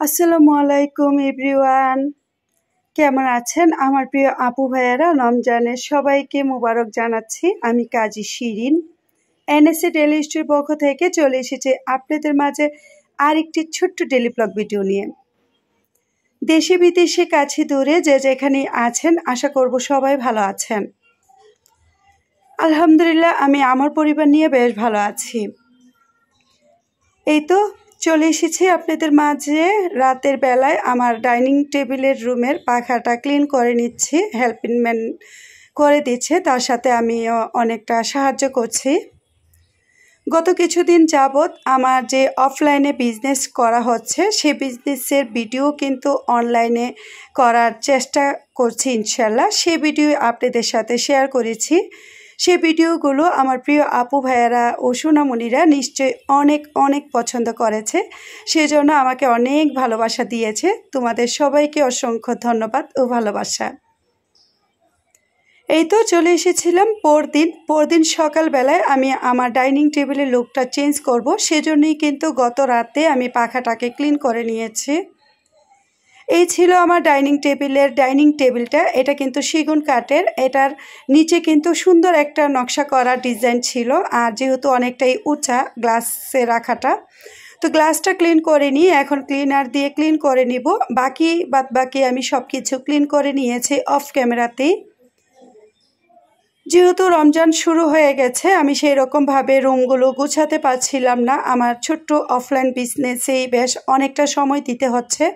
আসসালামু আলাইকুম এভরিওয়ান, কেমন আছেন আমার প্রিয় আপু ভাইয়ারা? রমজানের সবাইকে মোবারক জানাচ্ছি। আমি কাজী শিরিন এনএসএ ডেলি হিস্ট্রির পক্ষ থেকে চলে এসেছি আপনাদের মাঝে আরেকটি ছোট্ট ডেলি ব্লগ ভিডিও নিয়ে। দেশে বিদেশে কাছে দূরে যে যেখানে আছেন আশা করব সবাই ভালো আছেন। আলহামদুলিল্লাহ আমি আমার পরিবার নিয়ে বেশ ভালো আছি। এই তো চলে এসেছি আপনাদের মাঝে রাতের বেলায় আমার ডাইনিং টেবিলের রুমের পাখাটা ক্লিন করে নিচ্ছি। হেল্পিং ম্যান করে দিচ্ছে, তার সাথে আমি অনেকটা সাহায্য করছি। গত কিছুদিন যাবৎ আমার যে অফলাইনে বিজনেস করা হচ্ছে সেই বিজনেসের ভিডিও কিন্তু অনলাইনে করার চেষ্টা করছি ইনশাল্লাহ। সেই ভিডিও আপনাদের সাথে শেয়ার করেছি। সেই ভিডিওগুলো আমার প্রিয় আপু ভাইয়ারা ও সোনামণিরা নিশ্চয়ই অনেক অনেক পছন্দ করেছে, সেজন্য আমাকে অনেক ভালোবাসা দিয়েছে। তোমাদের সবাইকে অসংখ্য ধন্যবাদ ও ভালোবাসা। এই তো চলে এসেছিলাম পরদিন সকালবেলায় আমি আমার ডাইনিং টেবিলের লুকটা চেঞ্জ করব, সেজন্যই কিন্তু গত রাতে আমি পাখাটাকে ক্লিন করে নিয়েছি। এই ছিল আমার ডাইনিং টেবিলটা। এটা কিন্তু সেগুন কাঠের, এটার নিচে কিন্তু সুন্দর একটা নকশা করা ডিজাইন ছিল, আর যেহেতু অনেকটাই উঁচা গ্লাসে রাখাটা, তো গ্লাসটা ক্লিন করে নিয়ে এখন ক্লিনার দিয়ে ক্লিন করে নিব। বাকি আমি সব কিছু ক্লিন করে নিয়েছি অফ ক্যামেরাতেই। যেহেতু রমজান শুরু হয়ে গেছে আমি সেই রকমভাবে রুমগুলো গুছাতে পারছিলাম না। আমার ছোট্ট অফলাইন বিজনেসেই বেশ অনেকটা সময় দিতে হচ্ছে,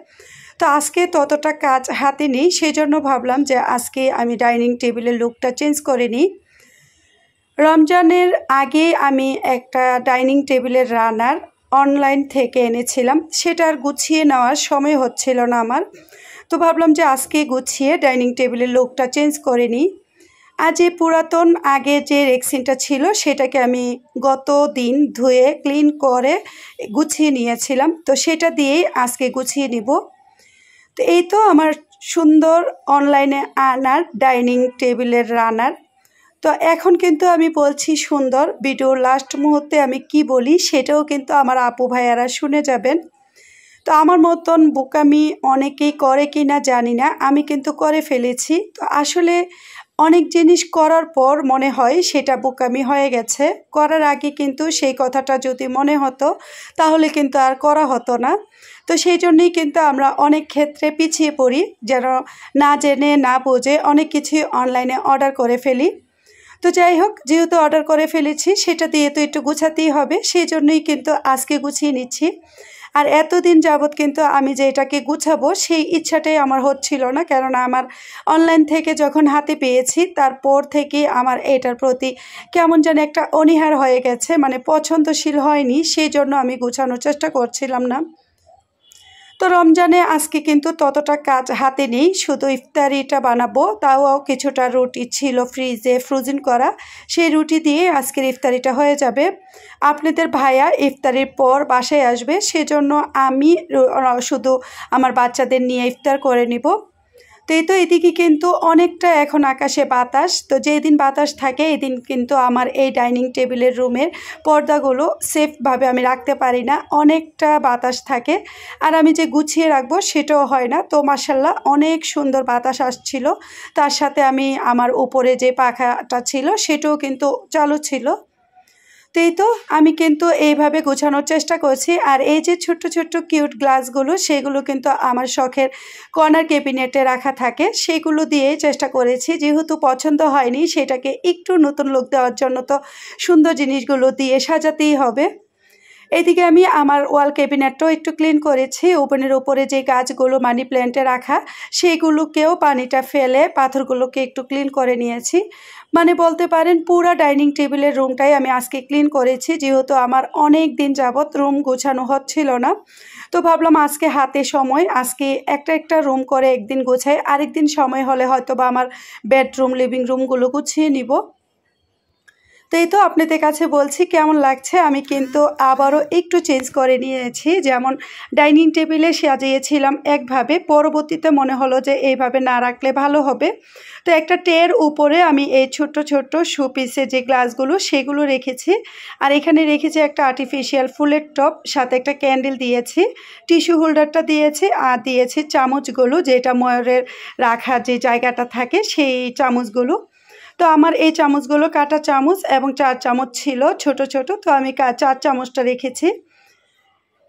তো আজকে ততটা কাজ হাতে নেই, সেই জন্য ভাবলাম যে আজকে আমি ডাইনিং টেবিলের লুকটা চেঞ্জ করে নিই। রমজানের আগে আমি একটা ডাইনিং টেবিলের রানার অনলাইন থেকে এনেছিলাম, সেটার গুছিয়ে নেওয়ার সময় হচ্ছিল না আমার, তো ভাবলাম যে আজকে গুছিয়ে ডাইনিং টেবিলের লুকটা চেঞ্জ করে নিই। আর যে পুরাতন আগে যে রেক্সিনটা ছিল সেটাকে আমি গত দিন ধুয়ে ক্লিন করে গুছিয়ে নিয়েছিলাম, তো সেটা দিয়েই আজকে গুছিয়ে নিব। তো এই তো আমার সুন্দর অনলাইনে আনার ডাইনিং টেবিলের রানার। তো এখন কিন্তু আমি বলছি সুন্দর, ভিডিওর লাস্ট মুহূর্তে আমি কি বলি সেটাও কিন্তু আমার আপু ভাইয়ারা শুনে যাবেন। তো আমার মতন বোকামি অনেকেই করে কি না জানি না, আমি কিন্তু করে ফেলেছি। তো আসলে অনেক জিনিস করার পর মনে হয় সেটা বোকামি হয়ে গেছে, করার আগে কিন্তু সেই কথাটা যদি মনে হতো তাহলে কিন্তু আর করা হতো না। তো সেই জন্যই কিন্তু আমরা অনেক ক্ষেত্রে পিছিয়ে পড়ি, যেন না জেনে না বুঝে অনেক কিছুই অনলাইনে অর্ডার করে ফেলি। তো যাই হোক, যেহেতু অর্ডার করে ফেলেছি সেটা দিয়ে তো একটু গুছাতেই হবে, সেই জন্যই কিন্তু আজকে গুছিয়ে নিচ্ছি। আর এতদিন যাবৎ কিন্তু আমি যে এটাকে গুছাবো সেই ইচ্ছাটাই আমার হচ্ছিল না, কেননা আমার অনলাইন থেকে যখন হাতে পেয়েছি তারপর থেকে আমার এটার প্রতি কেমন যেন একটা অনীহার হয়ে গেছে, মানে পছন্দশীল হয়নি, সেই জন্য আমি গুছানোর চেষ্টা করছিলাম না। তো রমজানে আজকে কিন্তু ততটা কাজ হাতে নেই, শুধু ইফতারিটা বানাবো, তাও কিছুটা রুটি ছিল ফ্রিজে ফ্রোজেন করা, সেই রুটি দিয়ে আজকের ইফতারিটা হয়ে যাবে। আপনাদের ভাইয়া ইফতারির পর বাসায় আসবে, সেজন্য আমি শুধু আমার বাচ্চাদের নিয়ে ইফতার করে নিব। তো এই তো এদিকে কিন্তু অনেকটা এখন আকাশে বাতাস, তো যেদিন বাতাস থাকে এদিন কিন্তু আমার এই ডাইনিং টেবিলের রুমের পর্দাগুলো সেফভাবে আমি রাখতে পারি না, অনেকটা বাতাস থাকে, আর আমি যে গুছিয়ে রাখবো সেটাও হয় না। তো মাশাআল্লাহ অনেক সুন্দর বাতাস আসছিল, তার সাথে আমি আমার উপরে যে পাখাটা ছিল সেটাও কিন্তু চালু ছিল। তো এই তো আমি কিন্তু এইভাবে গোছানোর চেষ্টা করছি। আর এই যে ছোট্ট ছোট্ট কিউট গ্লাসগুলো সেগুলো কিন্তু আমার শখের কর্নার ক্যাবিনেটে রাখা থাকে, সেগুলো দিয়েই চেষ্টা করেছি, যেহেতু পছন্দ হয়নি সেটাকে একটু নতুন লুক দেওয়ার জন্য তো সুন্দর জিনিসগুলো দিয়ে সাজাতেই হবে। এদিকে আমি আমার ওয়াল ক্যাবিনেটটাও একটু ক্লিন করেছি, ওপেনের উপরে যে গাছগুলো মানি প্ল্যান্টে রাখা সেইগুলোকেও পানিটা ফেলে পাথরগুলোকে একটু ক্লিন করে নিয়েছি। মানে বলতে পারেন পুরো ডাইনিং টেবিলের রুমটাই আমি আজকে ক্লিন করেছি, যেহেতু আমার অনেক দিন যাবৎ রুম গোছানো হচ্ছিল না। তো ভাবলাম আজকে হাতে সময়, আজকে একটা রুম করে একদিন গোছাই, আরেকদিন সময় হলে হয়তো বা আমার বেডরুম লিভিং রুমগুলো গুছিয়ে নিব। তো এই তো আপনাদের কাছে বলছি কেমন লাগছে। আমি কিন্তু আবারও একটু চেঞ্জ করে নিয়েছি। যেমন ডাইনিং টেবিলে সাজিয়েছিলাম একভাবে, পরবর্তীতে মনে হলো যে এইভাবে না রাখলে ভালো হবে। তো একটা ট্রের উপরে আমি এই ছোট্ট ছোট্ট শোপিসের যে গ্লাসগুলো সেগুলো রেখেছি। আর এখানে রেখেছি একটা আর্টিফিশিয়াল ফুলের টপ, সাথে একটা ক্যান্ডেল দিয়েছি, টিস্যু হোল্ডারটা দিয়েছি, আর দিয়েছি চামচগুলো, যেটা ময়ূরের রাখার যে জায়গাটা থাকে সেই চামচগুলো। তো আমার এই চামচগুলো কাটা চামচ এবং 4 চামচ ছিল ছোট ছোট, তো আমি 4 চামচটা রেখেছি।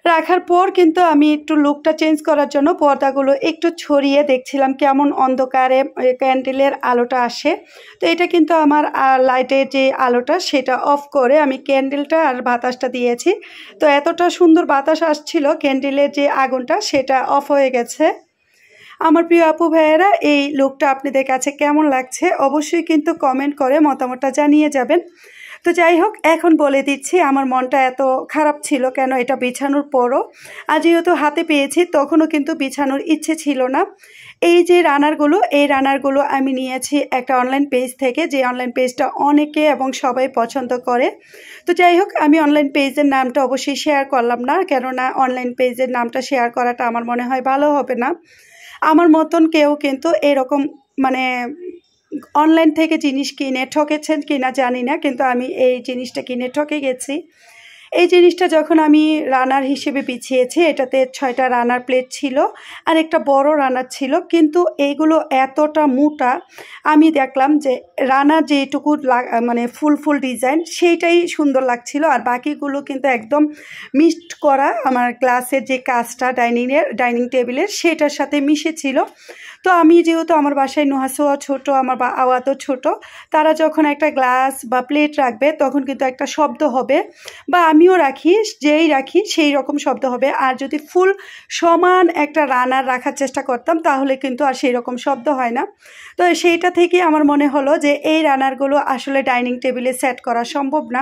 রাখার পর কিন্তু আমি একটু লুকটা চেঞ্জ করার জন্য পর্দাগুলো একটু ছড়িয়ে দেখছিলাম কেমন অন্ধকারে ক্যান্ডেলের আলোটা আসে। তো এটা কিন্তু আমার লাইটের যে আলোটা সেটা অফ করে আমি ক্যান্ডেলটা আর বাতাসটা দিয়েছি। তো এতটা সুন্দর বাতাস আসছিল, ক্যান্ডেলের যে আগুনটা সেটা অফ হয়ে গেছে। আমার প্রিয় আপু ভাইয়েরা, এই লুকটা আপনাদের কাছে কেমন লাগছে অবশ্যই কিন্তু কমেন্ট করে মতামতটা জানিয়ে যাবেন। তো যাই হোক, এখন বলে দিচ্ছি আমার মনটা এত খারাপ ছিল কেন এটা বিছানোর পরও। আর যেহেতু হাতে পেয়েছি তখনও কিন্তু বিছানোর ইচ্ছে ছিল না। এই যে রানারগুলো আমি নিয়েছি একটা অনলাইন পেজ থেকে, যে অনলাইন পেজটা অনেকে এবং সবাই পছন্দ করে। তো যাই হোক, আমি অনলাইন পেজের নামটা অবশ্যই শেয়ার করলাম না, কেননা অনলাইন পেজের নামটা শেয়ার করাটা আমার মনে হয় ভালো হবে না। আমার মতন কেউ কিন্তু এরকম মানে অনলাইন থেকে জিনিস কিনে ঠকেছেন কিনা জানি না, কিন্তু আমি এই জিনিসটা কিনে ঠকে গেছি। এই জিনিসটা যখন আমি রানার হিসেবে বিছিয়েছি, এটাতে 6টা রানার প্লেট ছিল আর একটা বড় রানার ছিল, কিন্তু এইগুলো এতটা মোটা। আমি দেখলাম যে রানার যেটুকু মানে ফুল ডিজাইন সেইটাই সুন্দর লাগছিল, আর বাকিগুলো কিন্তু একদম মিক্সড করা আমার গ্লাসের যে কাজটা ডাইনিং টেবিলের সেটার সাথে মিশেছিল। তো আমি যেহেতু আমার বাসায় নুহাসোয়া ছোটো, আমার আওয়াতও ছোটো, তারা যখন একটা গ্লাস বা প্লেট রাখবে তখন কিন্তু একটা শব্দ হবে, বা আমিও রাখি, যেই রাখি সেই রকম শব্দ হবে। আর যদি ফুল সমান একটা রানার রাখার চেষ্টা করতাম তাহলে কিন্তু আর সেই রকম শব্দ হয় না। তো সেইটা থেকে আমার মনে হলো যে এই রানারগুলো আসলে ডাইনিং টেবিলে সেট করা সম্ভব না।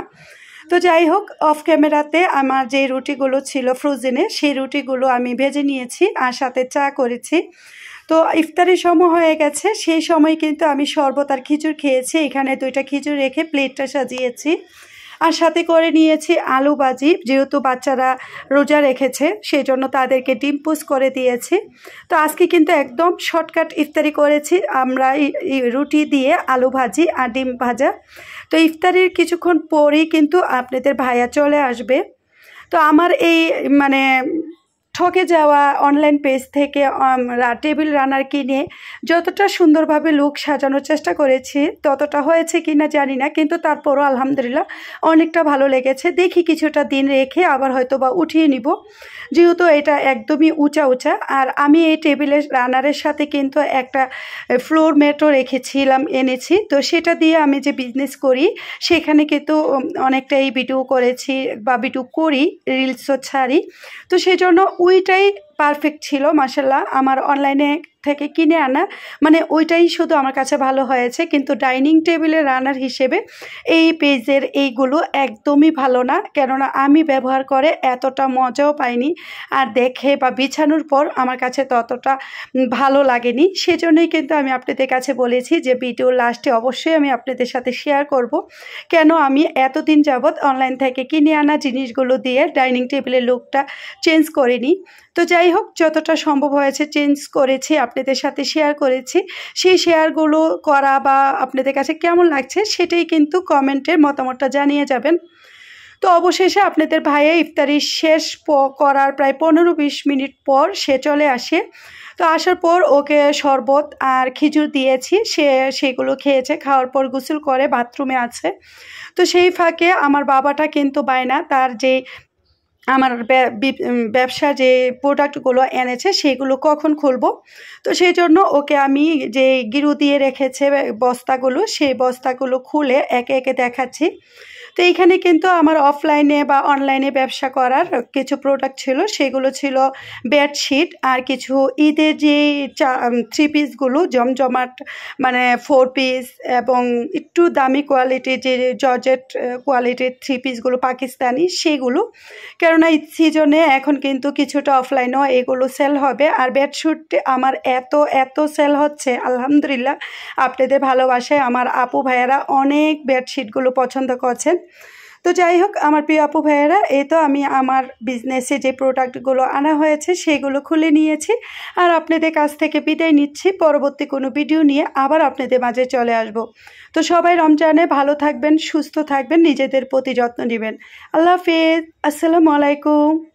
তো যাই হোক, অফ ক্যামেরাতে আমার যে রুটিগুলো ছিল ফ্রোজেনে সেই রুটিগুলো আমি ভেজে নিয়েছি আর সাথে চা করেছি। তো ইফতারের সময় হয়ে গেছে, সেই সময় কিন্তু আমি শরবত আর খিচুড়ি খেয়েছি। এখানে 2টা খিচুড়ি রেখে প্লেটটা সাজিয়েছি, আর সাথে করে নিয়েছি আলু ভাজি। যেহেতু বাচ্চারা রোজা রেখেছে সেই জন্য তাদেরকে ডিম পোস্ট করে দিয়েছি। তো আজকে কিন্তু একদম শর্টকাট ইফতারি করেছি আমরা, রুটি দিয়ে আলু ভাজি আর ডিম ভাজা। তো ইফতারির কিছুক্ষণ পরেই কিন্তু আপনাদের ভাইয়া চলে আসবে। তো আমার এই মানে ঠকে যাওয়া অনলাইন পেজ থেকে টেবিল রানার কিনে যতটা সুন্দরভাবে লুক সাজানোর চেষ্টা করেছি ততটা হয়েছে কিনা জানি না, কিন্তু তারপরও আলহামদুলিল্লাহ অনেকটা ভালো লেগেছে। দেখি কিছুটা দিন রেখে আবার হয়তো বা উঠিয়ে নিব, যেহেতু এটা একদমই উঁচা। আর আমি এই টেবিলের রানারের সাথে কিন্তু একটা ফ্লোর ম্যাটও এনেছি। তো সেটা দিয়ে আমি যে বিজনেস করি সেখানে কিন্তু অনেকটাই ভিডিও করেছি বা ভিডিও করি, রিলসও ছাড়ি। তো সেই জন্য ওইটাই পারফেক্ট ছিল মাশাল্লাহ। আমার অনলাইনে থেকে কিনে আনা মানে ওইটাই শুধু আমার কাছে ভালো হয়েছে, কিন্তু ডাইনিং টেবিলের রানার হিসেবে এই পেজের এইগুলো একদমই ভালো না, কেননা আমি ব্যবহার করে এতটা মজাও পাইনি, আর দেখে বা বিছানোর পর আমার কাছে ততটা ভালো লাগেনি। সেজন্যই কিন্তু আমি আপনাদের কাছে বলেছি যে ভিডিওর লাস্টে অবশ্যই আমি আপনাদের সাথে শেয়ার করব কেন আমি এতদিন যাবৎ অনলাইন থেকে কিনে আনা জিনিসগুলো দিয়ে ডাইনিং টেবিলের লুকটা চেঞ্জ করিনি। তো যাই হোক, যতটা সম্ভব হয়েছে চেঞ্জ করেছি, আপনাদের সাথে শেয়ার করেছি। সেই শেয়ারগুলো করা বা আপনাদের কাছে কেমন লাগছে সেটাই কিন্তু কমেন্টে মতামতটা জানিয়ে যাবেন। তো অবশেষে আপনাদের ভাইয়া ইফতারি শেষ করার প্রায় 15-20 মিনিট পর সে চলে আসে। তো আসার পর ওকে শরবত আর খিচুড়ি দিয়েছি, সেগুলো খেয়েছে। খাওয়ার পর গোসল করে বাথরুমে আছে। তো সেই ফাঁকে আমার বাবাটা কিন্তু বায়না, তার যে আমার ব্যবসা যে প্রোডাক্টগুলো এনেছে সেগুলো কখন খুলবো। তো সেই জন্য ওকে আমি যে গিরু দিয়ে রেখেছে বস্তাগুলো, সেই বস্তাগুলো খুলে একে একে দেখাচ্ছি। তো এইখানে কিন্তু আমার অফলাইনে বা অনলাইনে ব্যবসা করার কিছু প্রোডাক্ট ছিল, সেগুলো ছিল বেডশিট আর কিছু ঈদের যে থ্রি পিসগুলো জমজমাট, মানে 4 পিস এবং একটু দামি কোয়ালিটির যে জর্জেট কোয়ালিটির থ্রি পিসগুলো পাকিস্তানি সেগুলো, কেননা ঈদ সিজনে এখন কিন্তু কিছুটা অফলাইনেও এগুলো সেল হবে। আর বেডশিট আমার এত এত সেল হচ্ছে আলহামদুলিল্লাহ, আপনাদের ভালোবাসায় আমার আপু ভাইয়েরা অনেক বেডশিটগুলো পছন্দ করছেন। তো যাই হোক আমার প্রিয় আপু ভাইয়েরা, এই তো আমি আমার বিজনেসে যে প্রোডাক্টগুলো আনা হয়েছে সেগুলো খুলে নিয়েছি আর আপনাদের কাছ থেকে বিদায় নিচ্ছি। পরবর্তী কোনো ভিডিও নিয়ে আবার আপনাদের মাঝে চলে আসব। তো সবাই রমজানে ভালো থাকবেন, সুস্থ থাকবেন, নিজেদের প্রতি যত্ন নেবেন। আল্লাহ হাফেজ, আসসালামু আলাইকুম।